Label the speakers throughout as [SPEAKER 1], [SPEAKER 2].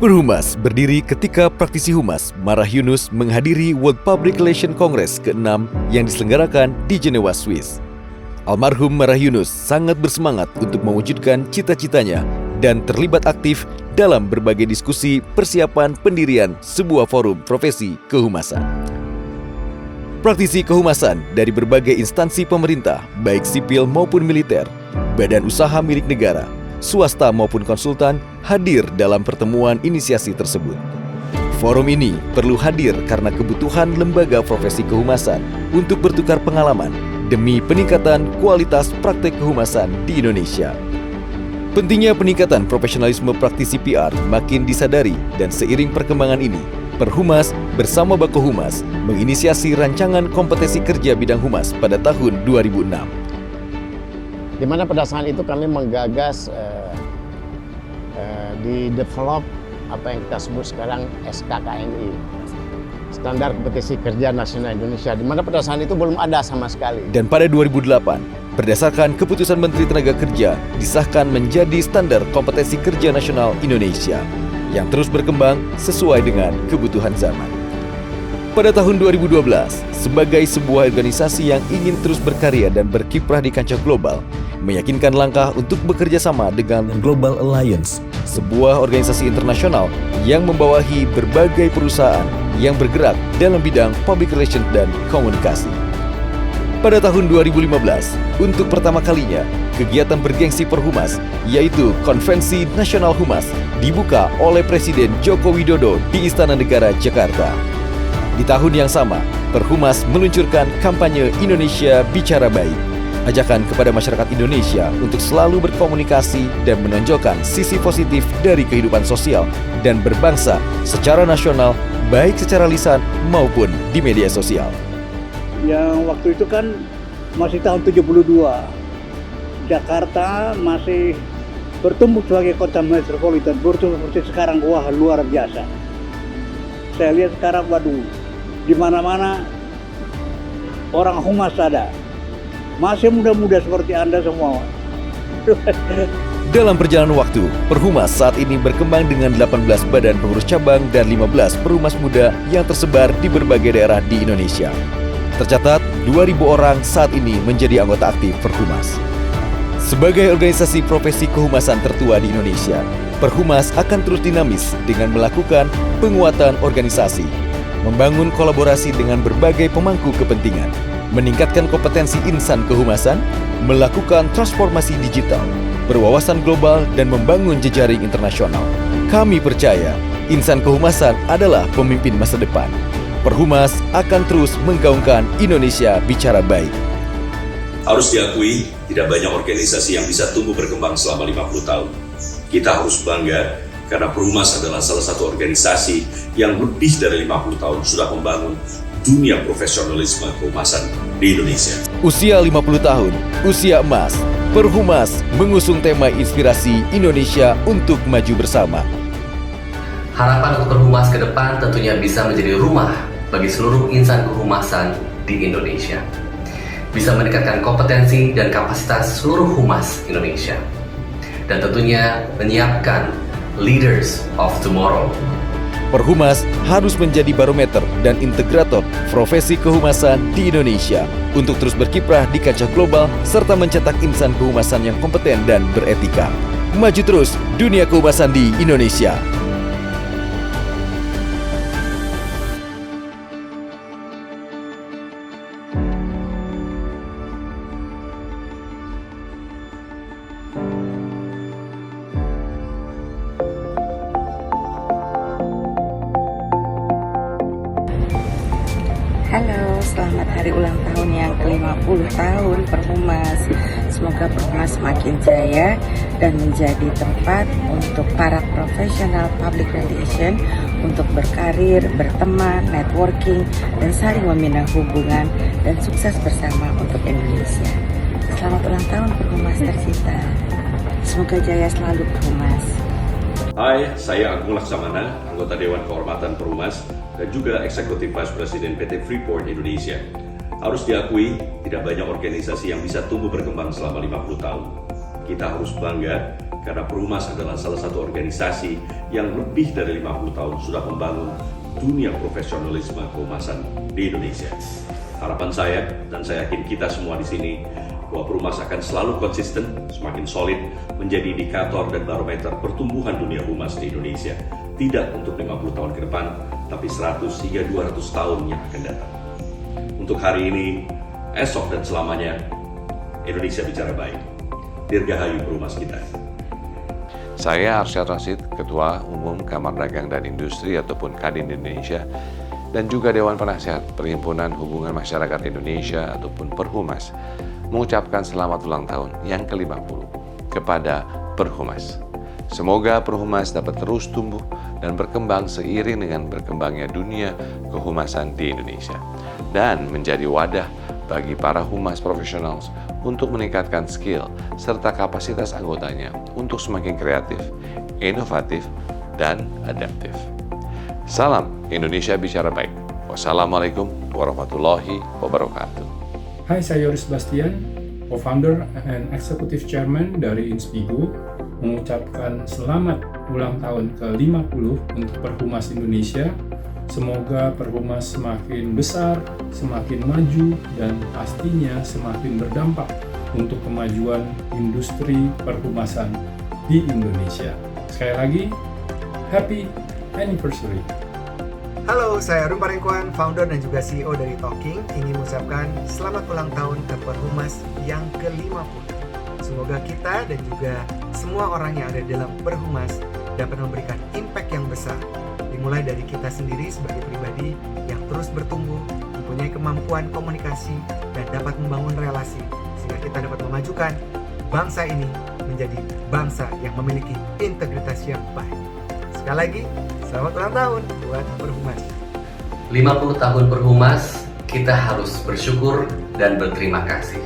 [SPEAKER 1] Perhumas berdiri ketika praktisi humas Marah Yunus menghadiri World Public Relations Congress ke-6 yang diselenggarakan di Jenewa, Swiss. Almarhum Marah Yunus sangat bersemangat untuk mewujudkan cita-citanya dan terlibat aktif dalam berbagai diskusi persiapan pendirian sebuah forum profesi kehumasan. Praktisi kehumasan dari berbagai instansi pemerintah, baik sipil maupun militer, badan usaha milik negara, swasta maupun konsultan hadir dalam pertemuan inisiasi tersebut. Forum ini perlu hadir karena kebutuhan lembaga profesi kehumasan untuk bertukar pengalaman demi peningkatan kualitas praktek kehumasan di Indonesia. Pentingnya peningkatan profesionalisme praktisi PR makin disadari dan seiring perkembangan ini, Perhumas bersama Bako Humas menginisiasi rancangan kompetensi kerja bidang humas pada tahun 2006.
[SPEAKER 2] Di mana pada saat itu kami menggagas di develop apa yang kita sebut sekarang SKKNI, Standar Kompetensi Kerja Nasional Indonesia, di mana pada saat itu belum ada sama sekali.
[SPEAKER 1] Dan pada 2008, berdasarkan keputusan Menteri Tenaga Kerja, disahkan menjadi Standar Kompetensi Kerja Nasional Indonesia yang terus berkembang sesuai dengan kebutuhan zaman. Pada tahun 2012, sebagai sebuah organisasi yang ingin terus berkarya dan berkiprah di kancah global, meyakinkan langkah untuk bekerja sama dengan Global Alliance, sebuah organisasi internasional yang membawahi berbagai perusahaan yang bergerak dalam bidang public relations dan komunikasi. Pada tahun 2015, untuk pertama kalinya, kegiatan bergengsi Perhumas, yaitu Konvensi Nasional Humas, dibuka oleh Presiden Joko Widodo di Istana Negara, Jakarta. Di tahun yang sama, Perhumas meluncurkan kampanye Indonesia Bicara Baik, ajakan kepada masyarakat Indonesia untuk selalu berkomunikasi dan menonjolkan sisi positif dari kehidupan sosial dan berbangsa secara nasional, baik secara lisan maupun di media sosial.
[SPEAKER 3] Yang waktu itu kan masih tahun 72, Jakarta masih bertumbuh sebagai kota metropolitan, bertumbuh seperti sekarang, wah luar biasa. Saya lihat sekarang, waduh, di mana-mana orang humas ada. Masih muda-muda seperti Anda semua.
[SPEAKER 1] Dalam perjalanan waktu, Perhumas saat ini berkembang dengan 18 badan pengurus cabang dan 15 perhumas muda yang tersebar di berbagai daerah di Indonesia. Tercatat, 2.000 orang saat ini menjadi anggota aktif Perhumas. Sebagai organisasi profesi kehumasan tertua di Indonesia, Perhumas akan terus dinamis dengan melakukan penguatan organisasi, membangun kolaborasi dengan berbagai pemangku kepentingan, meningkatkan kompetensi insan kehumasan, melakukan transformasi digital, berwawasan global, dan membangun jejaring internasional. Kami percaya, insan kehumasan adalah pemimpin masa depan. Perhumas akan terus menggaungkan Indonesia Bicara Baik.
[SPEAKER 4] Harus diakui, tidak banyak organisasi yang bisa tumbuh berkembang selama 50 tahun. Kita harus bangga karena Perhumas adalah salah satu organisasi yang lebih dari 50 tahun sudah membangun dunia profesionalisme kehumasan di Indonesia.
[SPEAKER 1] Usia 50 tahun, usia emas, Perhumas mengusung tema inspirasi Indonesia untuk maju bersama.
[SPEAKER 5] Harapan untuk Perhumas ke depan tentunya bisa menjadi rumah bagi seluruh insan kehumasan di Indonesia. Bisa meningkatkan kompetensi dan kapasitas seluruh humas Indonesia. Dan tentunya menyiapkan leaders of tomorrow.
[SPEAKER 1] Perhumas harus menjadi barometer dan integrator profesi kehumasan di Indonesia untuk terus berkiprah di kancah global serta mencetak insan kehumasan yang kompeten dan beretika. Maju terus dunia kehumasan di Indonesia.
[SPEAKER 6] Halo, selamat hari ulang tahun yang ke-50 tahun Perhumas. Semoga Perhumas semakin jaya dan menjadi tempat untuk para profesional public relation untuk berkarir, berteman, networking, dan saling membina hubungan dan sukses bersama untuk Indonesia. Selamat ulang tahun Perhumas tercinta. Semoga jaya selalu Perhumas.
[SPEAKER 4] Hai, saya Agung Laksamana, anggota Dewan Kehormatan Perhumas dan juga Eksekutif Vice President PT Freeport Indonesia. Harus diakui, tidak banyak organisasi yang bisa tumbuh berkembang selama 50 tahun. Kita harus bangga karena Perhumas adalah salah satu organisasi yang lebih dari 50 tahun sudah membangun dunia profesionalisme kehumasan di Indonesia. Harapan saya, dan saya yakin kita semua di sini, bahwa Perhumas akan selalu konsisten, semakin solid, menjadi indikator dan barometer pertumbuhan dunia humas di Indonesia. Tidak untuk 50 tahun ke depan, tapi 100 hingga 200 tahun yang akan datang. Untuk hari ini, esok dan selamanya, Indonesia bicara baik. Dirgahayu Perhumas kita.
[SPEAKER 7] Saya Arsyad Rashid, Ketua Umum Kamar Dagang dan Industri ataupun Kadin Indonesia, dan juga Dewan Penasihat Perhimpunan Hubungan Masyarakat Indonesia ataupun Perhumas, mengucapkan selamat ulang tahun yang ke-50 kepada Perhumas. Semoga Perhumas dapat terus tumbuh dan berkembang seiring dengan berkembangnya dunia kehumasan di Indonesia, dan menjadi wadah bagi para humas profesional untuk meningkatkan skill serta kapasitas anggotanya untuk semakin kreatif, inovatif, dan adaptif. Salam Indonesia Bicara Baik. Wassalamualaikum warahmatullahi wabarakatuh.
[SPEAKER 8] Hai, saya Yoris Bastian, co-founder and executive chairman dari Inspigo, mengucapkan selamat ulang tahun ke-50 untuk Perhumas Indonesia. Semoga Perhumas semakin besar, semakin maju, dan pastinya semakin berdampak untuk kemajuan industri perhumasan di Indonesia. Sekali lagi, happy anniversary!
[SPEAKER 9] Halo, saya Arun Parengkuan, founder dan juga CEO dari Talking, ingin mengucapkan selamat ulang tahun ke Perhumas yang ke-50. Semoga kita dan juga semua orang yang ada dalam Perhumas dapat memberikan impact yang besar, dimulai dari kita sendiri sebagai pribadi yang terus bertumbuh, mempunyai kemampuan komunikasi, dan dapat membangun relasi, sehingga kita dapat memajukan bangsa ini menjadi bangsa yang memiliki integritas yang baik. Sekali lagi, selamat ulang tahun buat Perhumas.
[SPEAKER 5] 50 tahun Perhumas, kita harus bersyukur dan berterima kasih.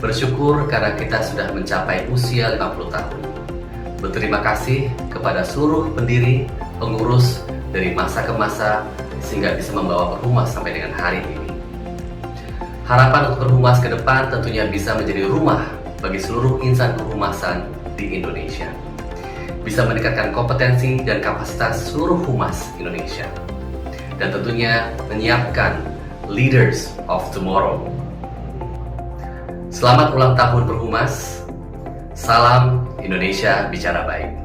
[SPEAKER 5] Bersyukur karena kita sudah mencapai usia 50 tahun. Berterima kasih kepada seluruh pendiri, pengurus dari masa ke masa sehingga bisa membawa Perhumas sampai dengan hari ini. Harapan untuk Perhumas ke depan tentunya bisa menjadi rumah bagi seluruh insan kehumasan di Indonesia. Bisa meningkatkan kompetensi dan kapasitas seluruh humas Indonesia. Dan tentunya menyiapkan leaders of tomorrow. Selamat ulang tahun Perhumas. Salam Indonesia Bicara Baik.